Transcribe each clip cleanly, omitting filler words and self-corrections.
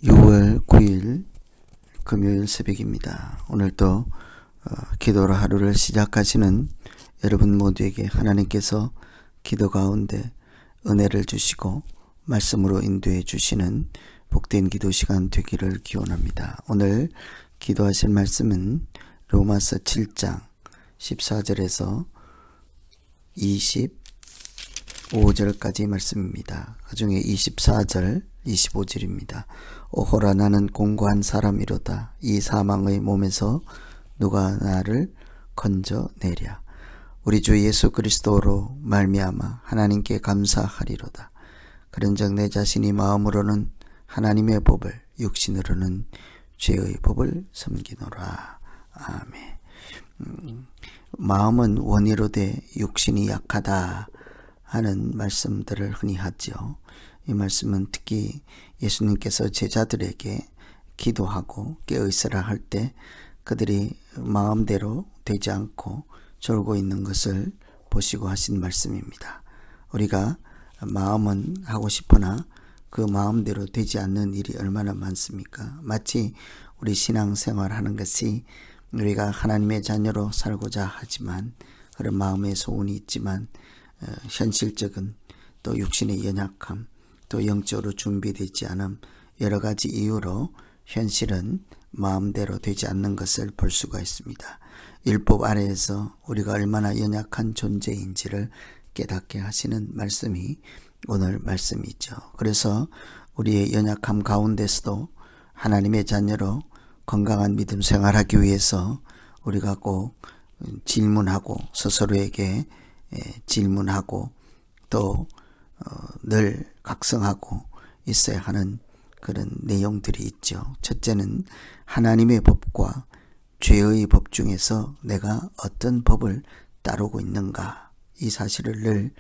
6월 9일 금요일 새벽입니다. 오늘도 기도로 하루를 시작하시는 여러분 모두에게 하나님께서 기도 가운데 은혜를 주시고 말씀으로 인도해 주시는 복된 기도 시간 되기를 기원합니다. 오늘 기도하실 말씀은 로마서 7장 14절에서 25절까지 말씀입니다. 그 중에 24절 25절입니다. 오호라 나는 공고한 사람이로다. 이 사망의 몸에서 누가 나를 건져내랴. 우리 주 예수 그리스도로 말미암아 하나님께 감사하리로다. 그런즉 내 자신이 마음으로는 하나님의 법을 육신으로는 죄의 법을 섬기노라. 아멘. 마음은 원이로되 육신이 약하다 하는 말씀들을 흔히 하죠. 이 말씀은 특히 예수님께서 제자들에게 기도하고 깨어있으라 할 때 그들이 마음대로 되지 않고 졸고 있는 것을 보시고 하신 말씀입니다. 우리가 마음은 하고 싶으나 그 마음대로 되지 않는 일이 얼마나 많습니까? 마치 우리 신앙생활 하는 것이 우리가 하나님의 자녀로 살고자 하지만 그런 마음의 소원이 있지만 현실적인 또 육신의 연약함 또 영적으로 준비되지 않은 여러 가지 이유로 현실은 마음대로 되지 않는 것을 볼 수가 있습니다. 율법 아래에서 우리가 얼마나 연약한 존재인지를 깨닫게 하시는 말씀이 오늘 말씀이죠. 그래서 우리의 연약함 가운데서도 하나님의 자녀로 건강한 믿음 생활하기 위해서 우리가 꼭 질문하고 스스로에게 질문하고 또 늘 각성하고 있어야 하는 그런 내용들이 있죠. 첫째는 하나님의 법과 죄의 법 중에서 내가 어떤 법을 따르고 있는가 이 사실을 늘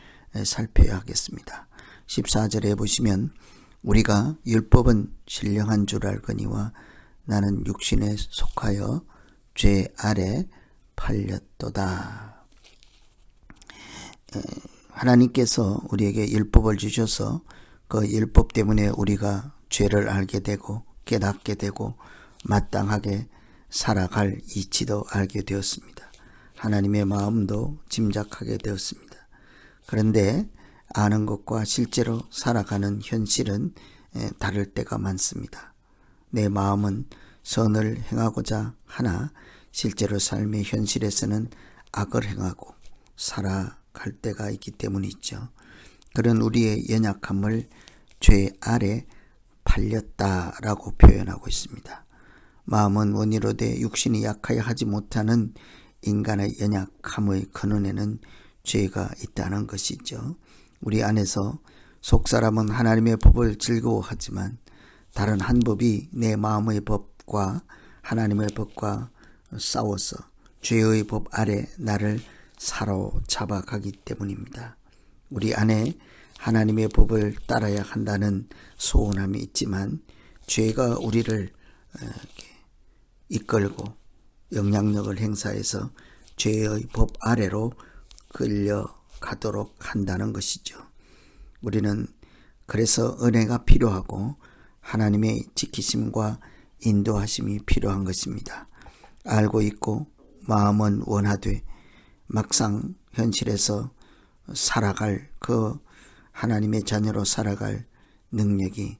살펴야 하겠습니다. 14절에 보시면 우리가 율법은 신령한 줄 알거니와 나는 육신에 속하여 죄 아래 팔렸도다. 하나님께서 우리에게 율법을 주셔서 그 율법 때문에 우리가 죄를 알게 되고 깨닫게 되고 마땅하게 살아갈 이치도 알게 되었습니다. 하나님의 마음도 짐작하게 되었습니다. 그런데 아는 것과 실제로 살아가는 현실은 다를 때가 많습니다. 내 마음은 선을 행하고자 하나 실제로 삶의 현실에서는 악을 행하고 살아갈 때가 있기 때문이죠. 그런 우리의 연약함을 죄 아래 팔렸다라고 표현하고 있습니다. 마음은 원이로되 육신이 약하여 하지 못하는 인간의 연약함의 근원에는 죄가 있다는 것이죠. 우리 안에서 속사람은 하나님의 법을 즐거워하지만 다른 한 법이 내 마음의 법과 하나님의 법과 싸워서 죄의 법 아래 나를 사로잡아 가기 때문입니다. 우리 안에 하나님의 법을 따라야 한다는 소원함이 있지만 죄가 우리를 이끌고 영향력을 행사해서 죄의 법 아래로 끌려가도록 한다는 것이죠. 우리는 그래서 은혜가 필요하고 하나님의 지키심과 인도하심이 필요한 것입니다. 알고 있고 마음은 원하되 막상 현실에서 살아갈 그 하나님의 자녀로 살아갈 능력이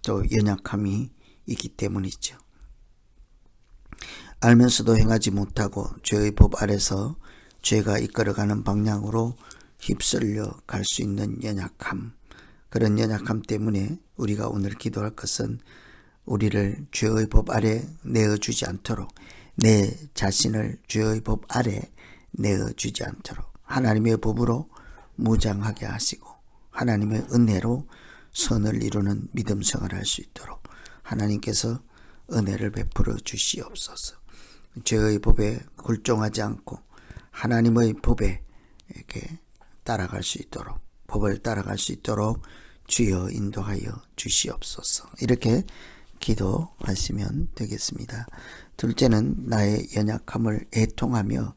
또 연약함이 있기 때문이죠. 알면서도 행하지 못하고 죄의 법 아래서 죄가 이끌어가는 방향으로 휩쓸려 갈 수 있는 연약함, 그런 연약함 때문에 우리가 오늘 기도할 것은 우리를 죄의 법 아래 내어주지 않도록 내 자신을 죄의 법 아래 내어주지 않도록 하나님의 법으로 무장하게 하시고 하나님의 은혜로 선을 이루는 믿음 생활을 할 수 있도록 하나님께서 은혜를 베풀어 주시옵소서. 죄의 법에 굴종하지 않고 하나님의 법에 이렇게 따라갈 수 있도록 법을 따라갈 수 있도록 주여 인도하여 주시옵소서. 이렇게 기도하시면 되겠습니다. 둘째는 나의 연약함을 애통하며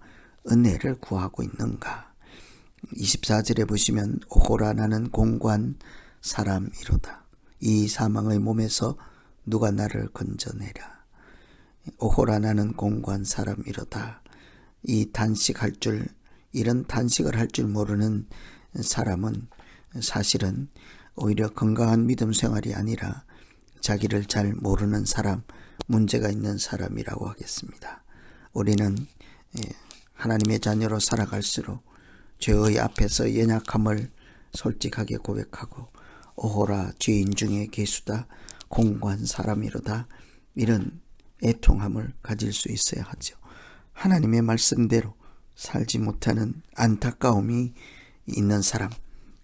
은혜를 구하고 있는가. 24절에 보시면 오호라 나는 공고한 사람이로다. 이 사망의 몸에서 누가 나를 건져내랴. 오호라 나는 공고한 사람이로다. 이 단식할 줄, 이런 단식을 할 줄 모르는 사람은 사실은 오히려 건강한 믿음 생활이 아니라 자기를 잘 모르는 사람, 문제가 있는 사람이라고 하겠습니다. 우리는 하나님의 자녀로 살아갈수록 죄의 앞에서 연약함을 솔직하게 고백하고 오호라 죄인 중에 괴수다, 공고한 사람이로다, 이런 애통함을 가질 수 있어야 하죠. 하나님의 말씀대로 살지 못하는 안타까움이 있는 사람,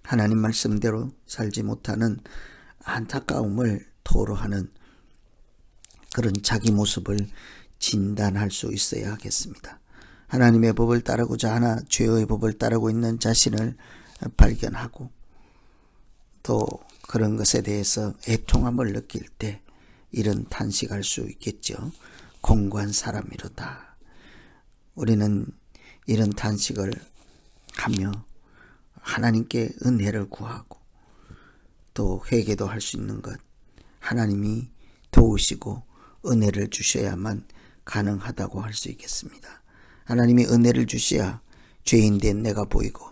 하나님 말씀대로 살지 못하는 안타까움을 토로하는 그런 자기 모습을 진단할 수 있어야 하겠습니다. 하나님의 법을 따르고자 하나 죄의 법을 따르고 있는 자신을 발견하고 또 그런 것에 대해서 애통함을 느낄 때 이런 탄식할 수 있겠죠. 공고한 사람이로다. 우리는 이런 탄식을 하며 하나님께 은혜를 구하고 또 회개도 할 수 있는 것, 하나님이 도우시고 은혜를 주셔야만 가능하다고 할 수 있겠습니다. 하나님이 은혜를 주셔야 죄인된 내가 보이고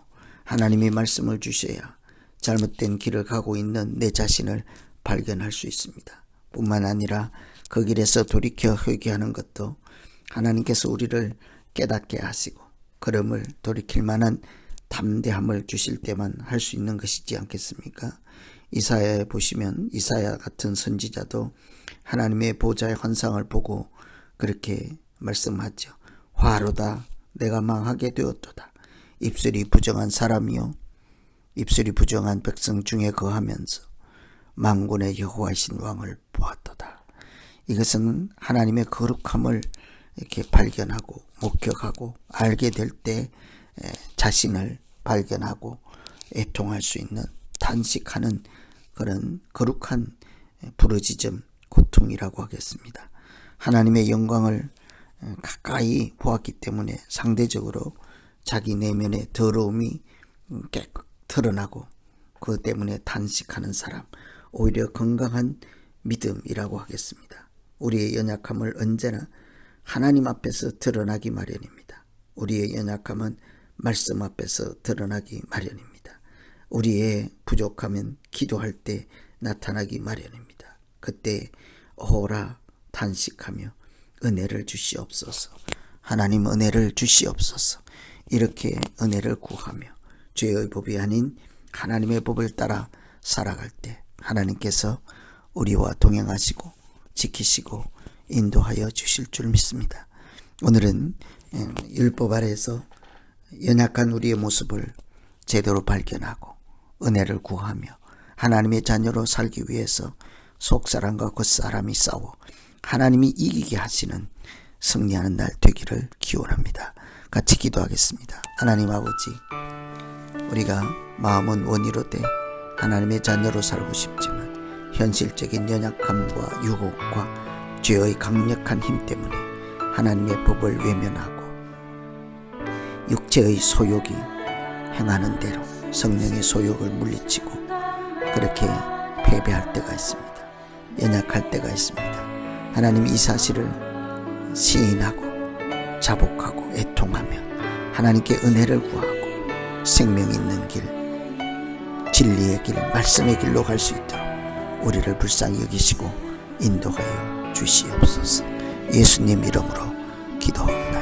하나님의 말씀을 주셔야 잘못된 길을 가고 있는 내 자신을 발견할 수 있습니다. 뿐만 아니라 그 길에서 돌이켜 회개하는 것도 하나님께서 우리를 깨닫게 하시고 걸음을 돌이킬 만한 담대함을 주실 때만 할 수 있는 것이지 않겠습니까? 이사야에 보시면 이사야 같은 선지자도 하나님의 보좌의 환상을 보고 그렇게 말씀하죠. 화로다 내가 망하게 되었도다. 입술이 부정한 사람이요 입술이 부정한 백성 중에 거하면서 만군의 여호와이신 왕을 보았도다. 이것은 하나님의 거룩함을 이렇게 발견하고 목격하고 알게 될 때 자신을 발견하고 애통할 수 있는 탄식하는 그런 거룩한 부르짖음, 고통이라고 하겠습니다. 하나님의 영광을 가까이 보았기 때문에 상대적으로 자기 내면의 더러움이 깨끗 드러나고 그 때문에 탄식하는 사람, 오히려 건강한 믿음이라고 하겠습니다. 우리의 연약함을 언제나 하나님 앞에서 드러나기 마련입니다. 우리의 연약함은 말씀 앞에서 드러나기 마련입니다. 우리의 부족함은 기도할 때 나타나기 마련입니다. 그때 오호라 탄식하며 은혜를 주시옵소서. 하나님 은혜를 주시옵소서. 이렇게 은혜를 구하며 죄의 법이 아닌 하나님의 법을 따라 살아갈 때 하나님께서 우리와 동행하시고 지키시고 인도하여 주실 줄 믿습니다. 오늘은 율법 아래에서 연약한 우리의 모습을 제대로 발견하고 은혜를 구하며 하나님의 자녀로 살기 위해서 속사람과 겉사람이 싸워 하나님이 이기게 하시는 승리하는 날 되기를 기원합니다. 같이 기도하겠습니다. 하나님 아버지, 우리가 마음은 원이로되 하나님의 자녀로 살고 싶지만 현실적인 연약함과 유혹과 죄의 강력한 힘 때문에 하나님의 법을 외면하고 육체의 소욕이 행하는 대로 성령의 소욕을 물리치고 그렇게 패배할 때가 있습니다. 연약할 때가 있습니다. 하나님 이 사실을 시인하고 자복하고 애통하며 하나님께 은혜를 구하고 생명 있는 길, 진리의 길, 말씀의 길로 갈 수 있도록 우리를 불쌍히 여기시고 인도하여 주시옵소서. 예수님 이름으로 기도합니다.